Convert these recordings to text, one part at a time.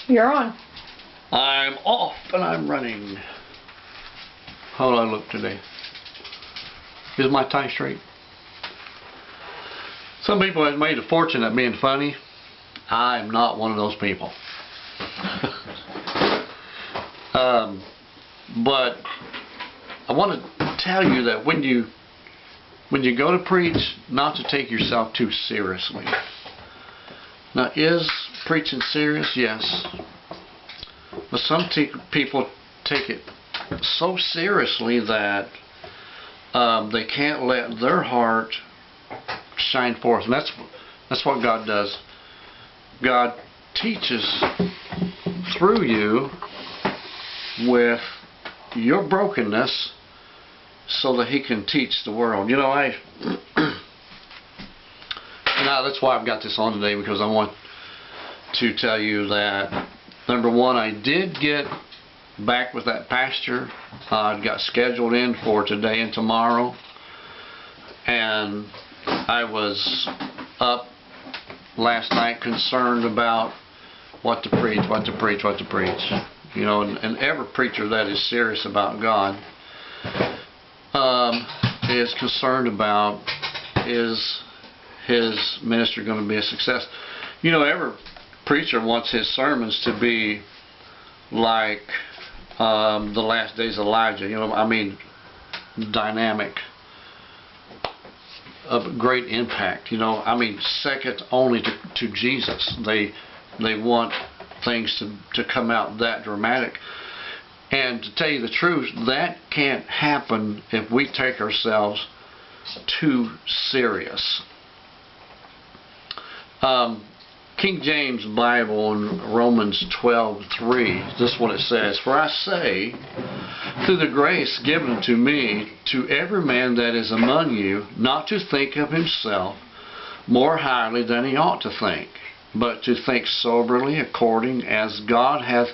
You're on. I'm off and I'm running. How do I look today? Is my tie straight? Some people have made a fortune at being funny. I'm not one of those people. But I want to tell you that when you go to preach, not to take yourself too seriously. Now, is preaching serious? Yes. But some people take it so seriously that they can't let their heart shine forth. And that's what God does. God teaches through you with your brokenness so that He can teach the world. You know, that's why I've got this on today, because I want to tell you that, number one, I did get back with that pastor. I got scheduled in for today and tomorrow, and I was up last night concerned about what to preach. You know, and every preacher that is serious about God is concerned about, is his ministry going to be a success? You know, every preacher wants his sermons to be like the last days of Elijah. You know, I mean, dynamic, of great impact. You know, I mean, second only to Jesus. They want things to come out that dramatic. And to tell you the truth, that can't happen if we take ourselves too serious. King James Bible in Romans 12:3, this is what it says: "For I say, through the grace given unto me, to every man that is among you, not to think of himself more highly than he ought to think, but to think soberly, according as God hath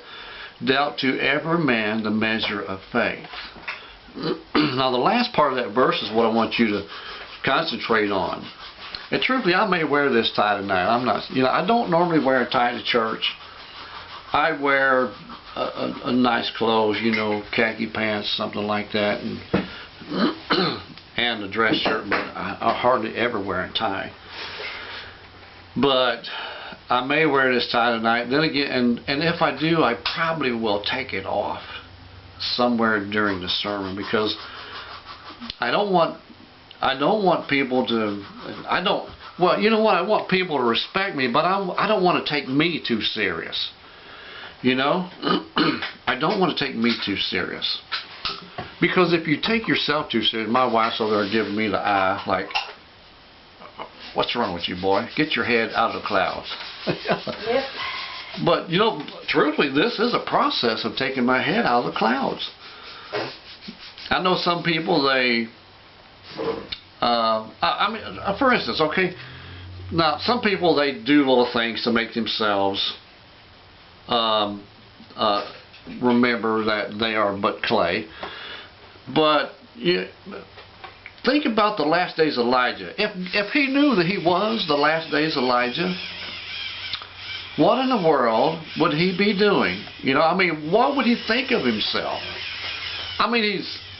dealt to every man the measure of faith." Now, the last part of that verse is what I want you to concentrate on. And truthfully, I may wear this tie tonight. I'm not, you know, I don't normally wear a tie to church. I wear a nice clothes, you know, khaki pants, something like that, and a dress shirt. But I hardly ever wear a tie. But I may wear this tie tonight. Then again, and if I do, I probably will take it off somewhere during the sermon, because I don't want people to, well, you know what, I want people to respect me, but I don't want to take me too serious. You know, I don't want to take me too serious, because if you take yourself too serious, my wife's over there giving me the eye, like, what's wrong with you, boy? Get your head out of the clouds. Yep. But, you know, truthfully, this is a process of taking my head out of the clouds. I know some people, they, I mean, for instance, okay, now some people, they do little things to make themselves remember that they are but clay. But think about the last days of Elijah. If he knew that he was the last days of Elijah, what in the world would he be doing? You know, I mean, what would he think of himself? I mean,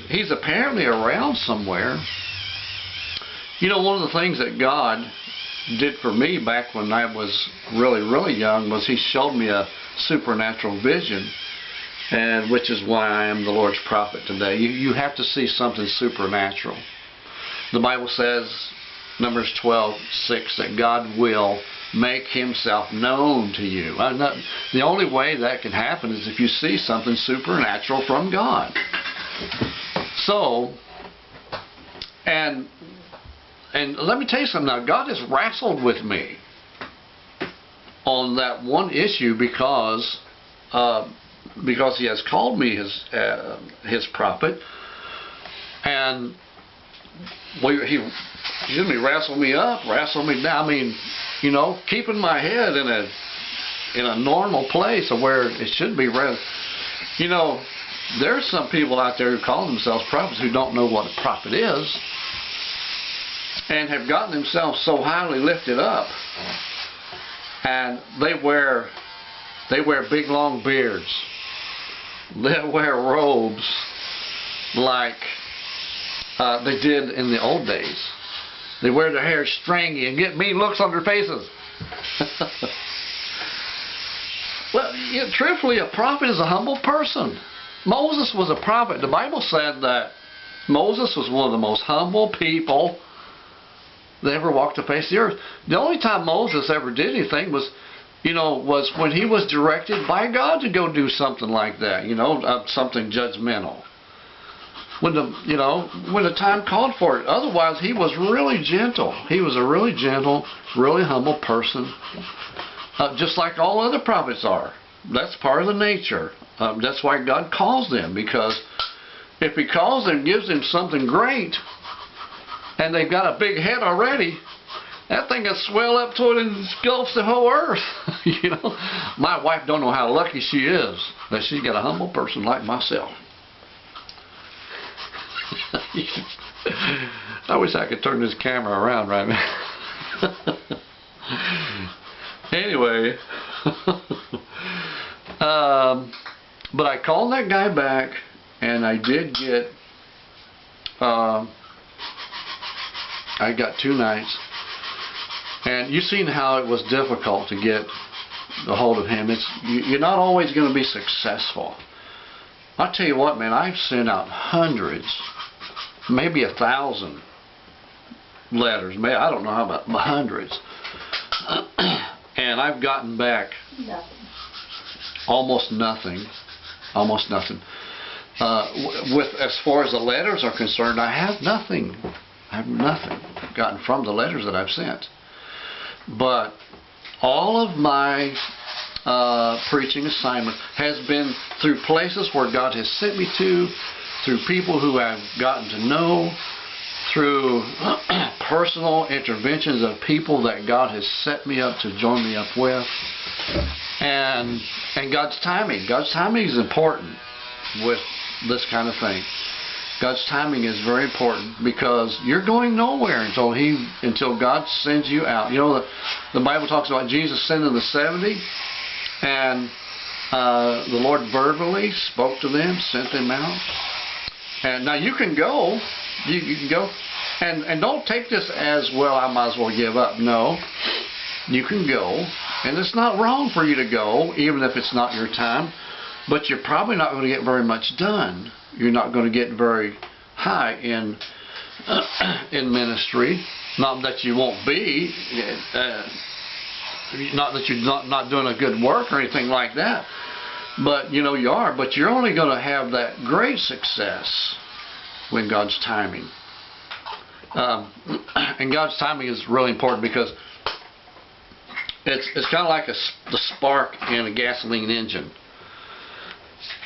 he's apparently around somewhere. You know, one of the things that God did for me back when I was really, really young was He showed me a supernatural vision, and which is why I am the Lord's prophet today. You have to see something supernatural. The Bible says, Numbers 12:6, that God will make Himself known to you. The only way that can happen is if you see something supernatural from God. So, and let me tell you something now. God has wrestled with me on that one issue, because He has called me His prophet, and He wrestled me up, wrestled me down. I mean, you know, keeping my head in a normal place of where it should be. You know, there's some people out there who call themselves prophets who don't know what a prophet is, and have gotten themselves so highly lifted up, and they wear They wear big long beards. They wear robes like they did in the old days. They wear their hair stringy and get mean looks on their faces. Well, truthfully, a prophet is a humble person. Moses was a prophet. The Bible said that Moses was one of the most humble people that ever walked the face of the earth. The only time Moses ever did anything was when he was directed by God to go do something like that, something judgmental. When the time called for it. Otherwise, he was really gentle. He was a really gentle, really humble person, just like all other prophets are. That's part of the nature. That's why God calls them, because if He calls them, gives them something great, and they've got a big head already, that thing will swell up to it and engulfs the whole earth. My wife don't know how lucky she is that she's got a humble person like myself. I wish I could turn this camera around right now. Anyway, but I called that guy back, and I did get, I got 2 nights. And you've seen how it was difficult to get a hold of him. You're not always going to be successful. I'll tell you what, man, I've sent out hundreds, maybe 1,000 letters. I don't know how about hundreds. And I've gotten back almost nothing. Almost nothing. As far as the letters are concerned, I have nothing. I have nothing gotten from the letters that I've sent. But all of my preaching assignment has been through places where God has sent me to, through people who I've gotten to know, through personal interventions of people that God has set me up to join me up with, and God's timing. God's timing is important with this kind of thing. God's timing is very important, because you're going nowhere until God sends you out. The Bible talks about Jesus sending the 70, and the Lord verbally spoke to them, sent them out. And now you can go. You can go. And don't take this as, well, I might as well give up. No. You can go. And it's not wrong for you to go, even if it's not your time. But you're probably not going to get very much done. You're not going to get very high in ministry. Not that you won't be. Not that you're not doing a good work or anything like that. But you are. But you're only going to have that great success when God's timing. And God's timing is really important, because it's kind of like the spark in a gasoline engine.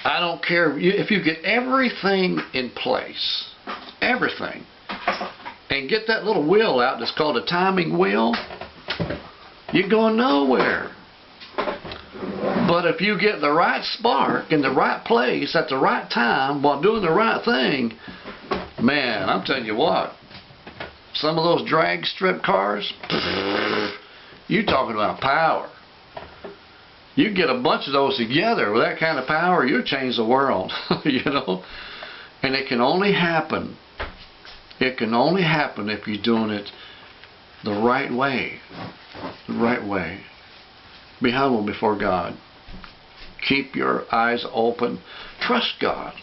I don't care if you get everything in place, everything, and get that little wheel out that's called a timing wheel, you're going nowhere. But if you get the right spark in the right place at the right time while doing the right thing, man, I'm telling you what, some of those drag strip cars, you talking about power. You get a bunch of those together with that kind of power, you'll change the world. And it can only happen. It can only happen if you're doing it the right way. The right way. Be humble before God. Keep your eyes open. Trust God.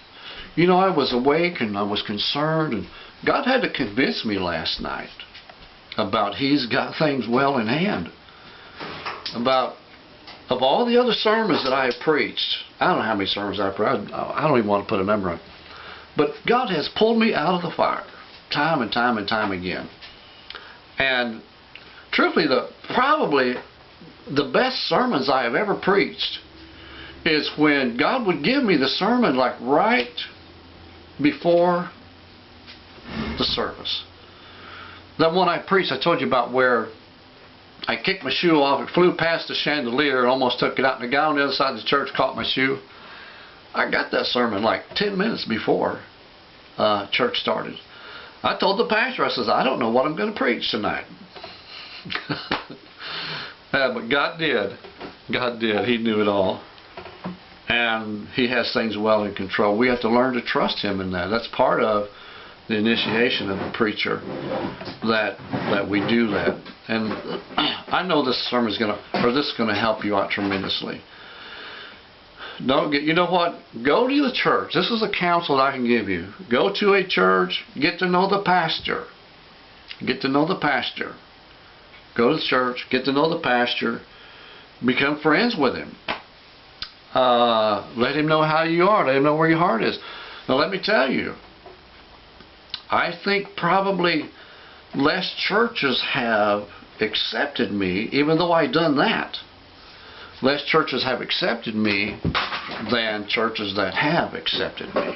I was awake and I was concerned, and God had to convince me last night about He's got things well in hand. Of all the other sermons that I have preached, I don't know how many sermons I've preached. I don't even want to put a number on it. But God has pulled me out of the fire time and time and time again. And truthfully, probably the best sermons I have ever preached is when God would give me the sermon like right before the service. That one I preached, I told you about, where I kicked my shoe off, it flew past the chandelier and almost took it out, and the guy on the other side of the church caught my shoe. I got that sermon like 10 minutes before church started. I told the pastor, I says, I don't know what I'm going to preach tonight. But God did. God did. He knew it all. And He has things well in control. We have to learn to trust Him in that. That's part of the initiation of a preacher, that we do that. And I know this sermon is this is going to help you out tremendously. You know what? Go to the church. This is a counsel that I can give you. Go to a church. Get to know the pastor. Get to know the pastor. Go to the church. Get to know the pastor. Become friends with him. Let him know how you are. Let him know where your heart is. Now let me tell you, I think probably less churches have accepted me, even though I've done that. Less churches have accepted me than churches that have accepted me.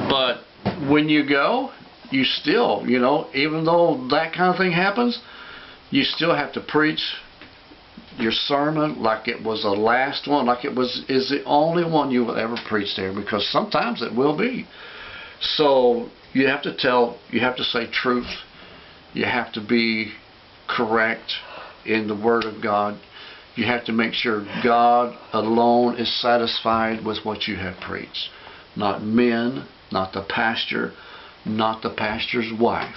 But when you go, you still, even though that kind of thing happens, you still have to preach your sermon like it was the last one, like is the only one you will ever preach there, because sometimes it will be. So you have to say truth. You have to be correct in the Word of God. You have to make sure God alone is satisfied with what you have preached. Not men, not the pastor, not the pastor's wife.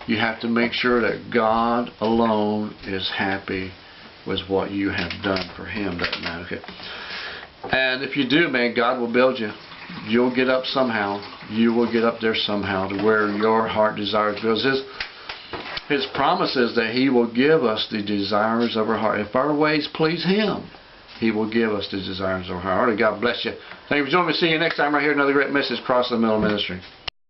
You have to make sure that God alone is happy with what you have done for Him that night. Okay? And if you do, man, God will build you. You'll get up somehow. You will get up there somehow to where your heart desires. Because His promise is that He will give us the desires of our heart. If our ways please Him, He will give us the desires of our heart. God bless you. Thank you for joining me. See you next time right here. Another great message across the middle ministry.